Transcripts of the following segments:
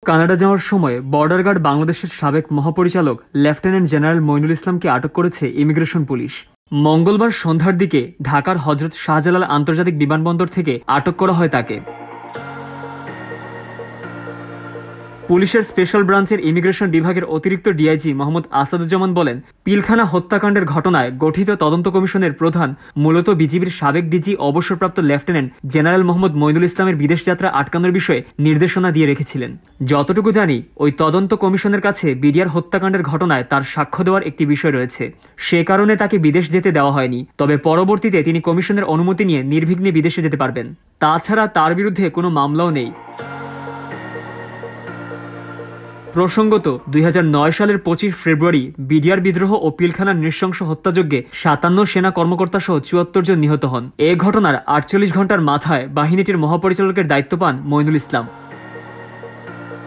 Canada যাওয়ার সময় border guard বাংলাদেশের সাবেক মহাপরিচালক লেফটেন্যান্ট জেনারেল মইনুল ইসলামকে আটক করেছে ইমিগ্রেশন পুলিশ। মঙ্গলবার সন্ধ্যার দিকে ঢাকার হযরত শাহজালাল আন্তর্জাতিক বিমানবন্দর থেকে আটক করা হয় তাকে। পুলিশের স্পেশাল ব্রাঞ্চের ইমিগ্রেশন বিভাগের অতিরিক্ত ডিআইজি মোহাম্মদ আসাদুজ্জামান বলেন, পিলখানা হত্যাকাণ্ডের ঘটনায় গঠিত তদন্ত কমিশনের প্রধান মূলত বিজিবির সাবেক ডিজি অবসরপ্রাপ্ত লেফটেন্যান্ট জেনারেল মোহাম্মদ মইনুল ইসলামের বিদেশ যাত্রা আটকানোর বিষয়ে নির্দেশনা দিয়ে রেখেছিলেন। যতটুকু জানি, ওই তদন্ত কমিশনের কাছে বিডিআর হত্যাকাণ্ডের ঘটনায় তার সাক্ষ্য দেওয়ার একটি বিষয় রয়েছে। সে কারণে তাকে বিদেশ যেতে দেওয়া হয়নি, তবে পরবর্তীতে তিনি কমিশনের অনুমতি নিয়ে নির্বিঘ্নে বিদেশে যেতে পারবেন। তাছাড়া তার বিরুদ্ধে কোনো মামলাও নেই। প্রসঙ্গত, ২০০৯ সালের ২৫ ফেব্রুয়ারি বিডিআর বিদ্রোহ ও পিলখানার নৃশংস হত্যাযজ্ঞে ৫৭ সেনা কর্মকর্তা সহ ৭৪ জন নিহত হন। এ ঘটনার ৪৮ ঘণ্টার মাথায় বাহিনীটির মহাপরিচালকের দায়িত্ব পান মইনুল ইসলাম।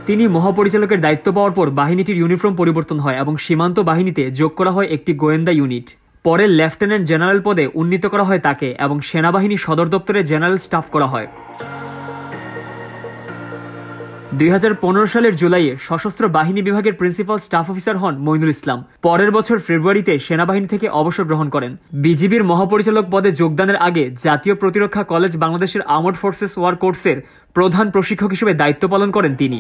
তিনি মহাপরিচালকের দায়িত্ব পাওয়ার পর বাহিনীটির ইউনিফর্ম পরিবর্তন হয় এবং সীমান্ত বাহিনীতে যোগ করা হয় একটি গোয়েন্দা ইউনিট। পরে লেফটেন্যান্ট জেনারেল পদে উন্নীত করা হয় তাকে এবং সেনাবাহিনী সদর দপ্তরে জেনারেল স্টাফ করা হয়। ২০১৫ সালের জুলাইয়ে সশস্ত্র বাহিনী বিভাগের প্রিন্সিপাল স্টাফ অফিসার হন মইনুল ইসলাম। পরের বছর ফেব্রুয়ারিতে সেনাবাহিনী থেকে অবসর গ্রহণ করেন। বিজিবির মহাপরিচালক পদে যোগদানের আগে জাতীয় প্রতিরক্ষা কলেজ বাংলাদেশের আর্মড ফোর্সেস ওয়ার কোর্সের প্রধান প্রশিক্ষক হিসেবে দায়িত্ব পালন করেন তিনি।